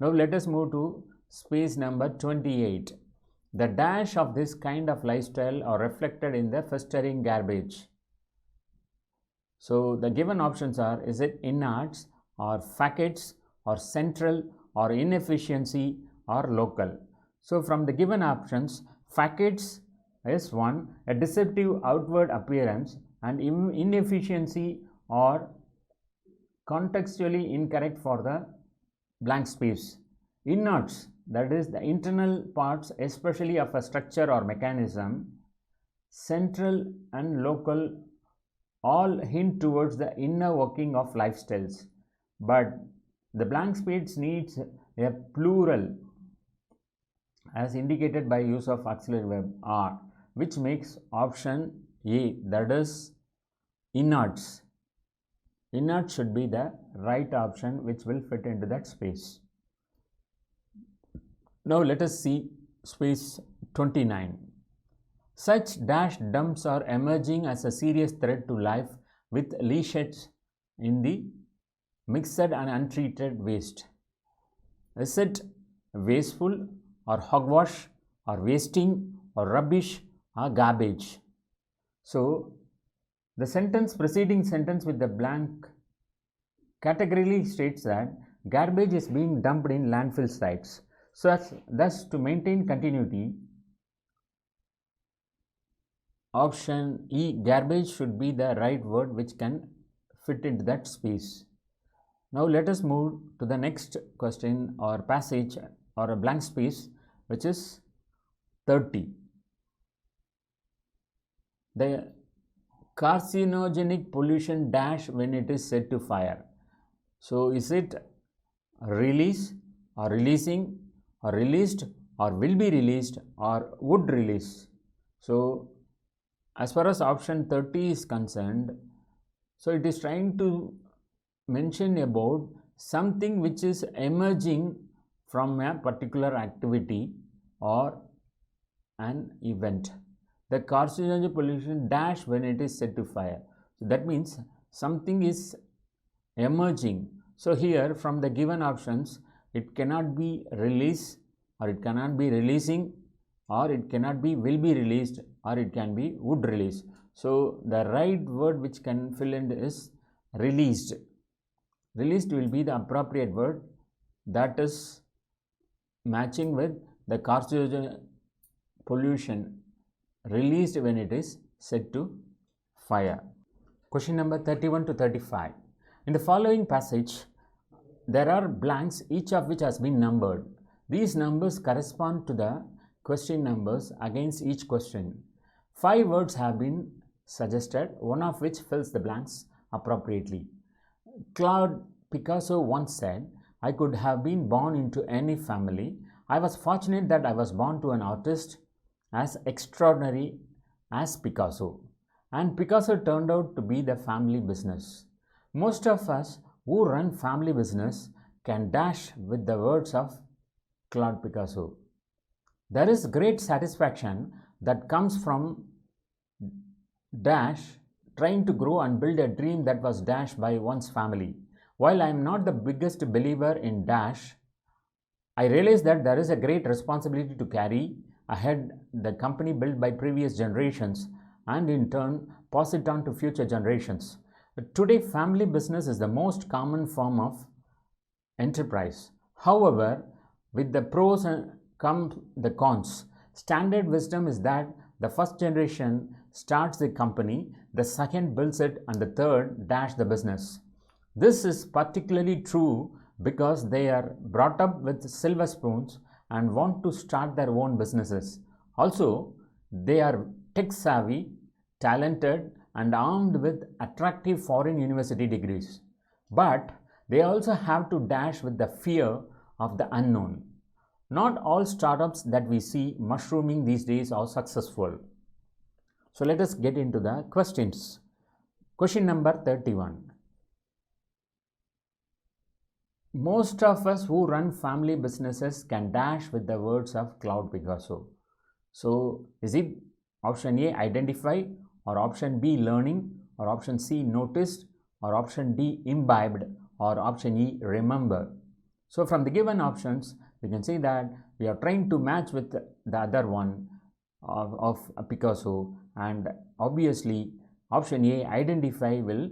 Now let us move to space number 28. The dash of this kind of lifestyle are reflected in the festering garbage. So the given options are, is it innards or facets or central or inefficiency or local? So from the given options, facets is one, a deceptive outward appearance, and inefficiency or contextually incorrect for the blank space. Innards, that is the internal parts especially of a structure or mechanism. Central and local all hint towards the inner working of lifestyles, but the blank space needs a plural as indicated by use of auxiliary verb are, which makes option A, that is innards. Innards should be the right option which will fit into that space. Now let us see space 29. Such dash dumps are emerging as a serious threat to life with leachate in the mixed and untreated waste. Is it wasteful or hogwash or wasting or rubbish or garbage? So the sentence, preceding sentence with the blank categorically states that garbage is being dumped in landfill sites. So thus to maintain continuity, option E, garbage, should be the right word which can fit into that space. Now let us move to the next question or passage or a blank space, which is 30. The carcinogenic pollution dash when it is set to fire. So is it release or releasing or released or will be released or would release? So as far as option 30 is concerned, so it is trying to mention about something which is emerging from a particular activity or an event. The carcinogenic pollution dash when it is set to fire. So that means something is emerging. So here from the given options, it cannot be release or it cannot be releasing or it cannot be will be released or it can be would release. So the right word which can fill in is released. Released will be the appropriate word that is matching with the carcinogenic pollution released when it is set to fire. Question number 31 to 35. In the following passage, there are blanks, each of which has been numbered. These numbers correspond to the question numbers against each question. 5 words have been suggested, one of which fills the blanks appropriately. Claude Picasso once said, "I could have been born into any family. I was fortunate that I was born to an artist as extraordinary as Picasso." And Picasso turned out to be the family business. Most of us who run family business can dash with the words of Claude Picasso. There is great satisfaction that comes from dash trying to grow and build a dream that was dashed by one's family. While I am not the biggest believer in dash, I realize that there is a great responsibility to carry ahead the company built by previous generations and in turn pass it on to future generations. Today, family business is the most common form of enterprise. However, with the pros come the cons. Standard wisdom is that the first generation starts the company, the second builds it, and the third dash the business. This is particularly true because they are brought up with silver spoons and want to start their own businesses. Also, they are tech savvy, talented, and armed with attractive foreign university degrees. But they also have to dash with the fear of the unknown. Not all startups that we see mushrooming these days are successful. So let us get into the questions. Question number 31. Most of us who run family businesses can dash with the words of Claude Picasso. So is it option A, identify, or option B, learning, or option C, noticed, or option D, imbibed, or option E, remember? So from the given options, we can see that we are trying to match with the other one of Picasso, and obviously option A, identify, will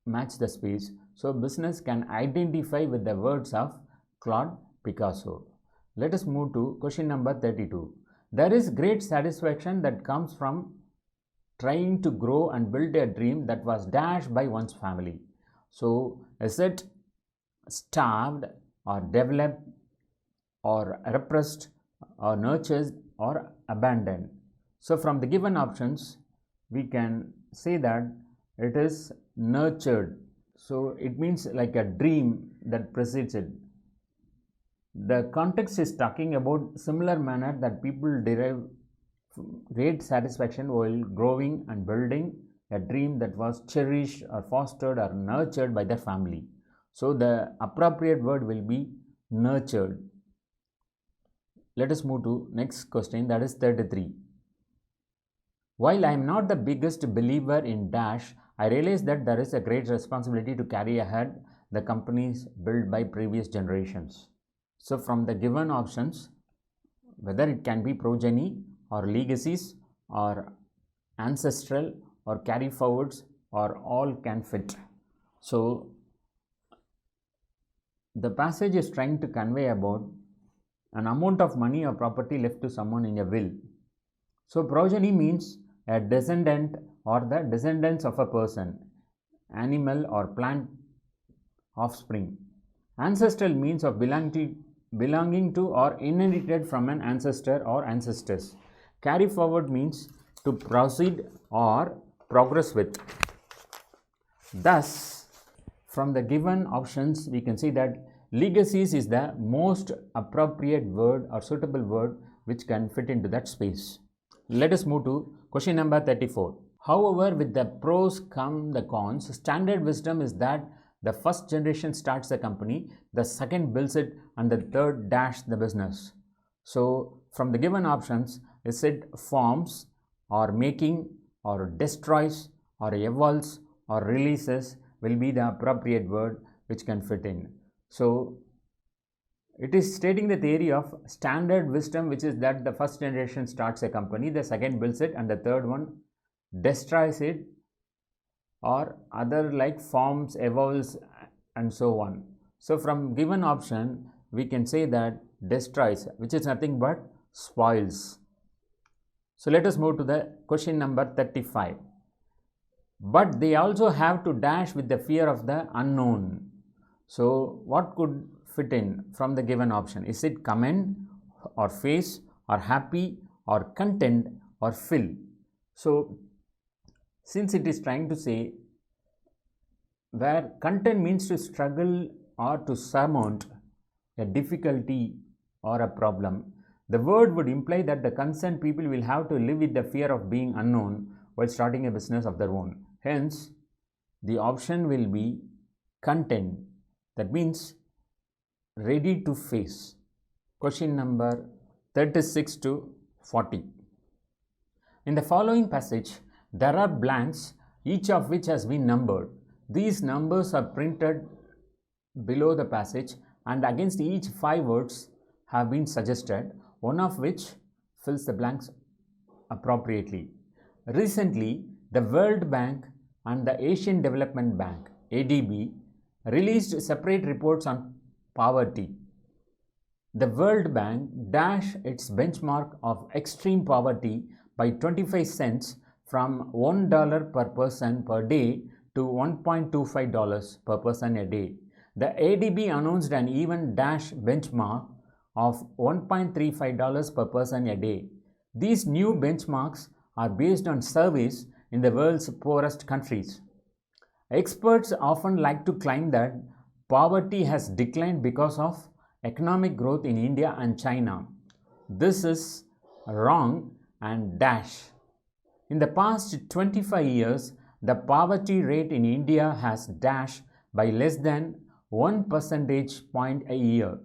match the space. So business can identify with the words of Claude Picasso. Let us move to question number 32. There is great satisfaction that comes from trying to grow and build a dream that was dashed by one's family. So is it starved or developed or repressed or nurtured or abandoned? So from the given options, we can say that it is nurtured. So it means like a dream that precedes it. The context is talking about similar manner that people derive great satisfaction while growing and building a dream that was cherished or fostered or nurtured by their family. So the appropriate word will be nurtured. Let us move to next question, that is 33. While I am not the biggest believer in dash, I realize that there is a great responsibility to carry ahead the companies built by previous generations. So from the given options, whether it can be progeny or legacies or ancestral or carry forwards or all can fit. So the passage is trying to convey about an amount of money or property left to someone in a will. So progeny means a descendant or the descendants of a person, animal or plant offspring. Ancestral means of belonging to or inherited from an ancestor or ancestors. Carry forward means to proceed or progress with. Thus, from the given options, we can see that legacies is the most appropriate word or suitable word which can fit into that space. Let us move to question number 34. However, with the pros come the cons. Standard wisdom is that the first generation starts the company, the second builds it, and the third dash the business. So from the given options, is it forms or making or destroys or evolves or releases will be the appropriate word which can fit in. So it is stating the theory of standard wisdom, which is that the first generation starts a company, the second builds it, and the third one destroys it, or other like forms, evolves, and so on. So from given option, we can say that destroys, which is nothing but spoils. So let us move to the question number 35. But they also have to dash with the fear of the unknown. So what could fit in from the given option? Is it commend or face or happy or content or fill? So since it is trying to say where content means to struggle or to surmount a difficulty or a problem, the word would imply that the concerned people will have to live with the fear of being unknown while starting a business of their own. Hence, the option will be content. That means ready to face. Question number 36 to 40. In the following passage, there are blanks, each of which has been numbered. These numbers are printed below the passage, and against each 5 words have been suggested, one of which fills the blanks appropriately. Recently, the World Bank and the Asian Development Bank (ADB) released separate reports on poverty. The World Bank dashed its benchmark of extreme poverty by 25 cents from $1 per person per day to $1.25 per person a day. The ADB announced an even dash benchmark of $1.35 per person a day. These new benchmarks are based on surveys in the world's poorest countries. Experts often like to claim that poverty has declined because of economic growth in India and China. This is wrong and dash. In the past 25 years, the poverty rate in India has dashed by less than 1 percentage point a year.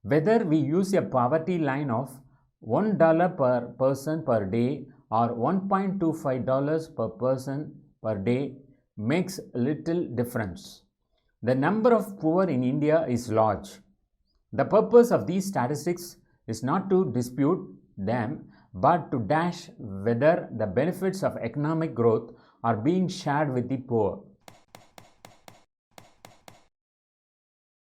Whether we use a poverty line of $1 per person per day or $1.25 per person per day makes little difference. The number of poor in India is large. The purpose of these statistics is not to dispute them, but to dash whether the benefits of economic growth are being shared with the poor.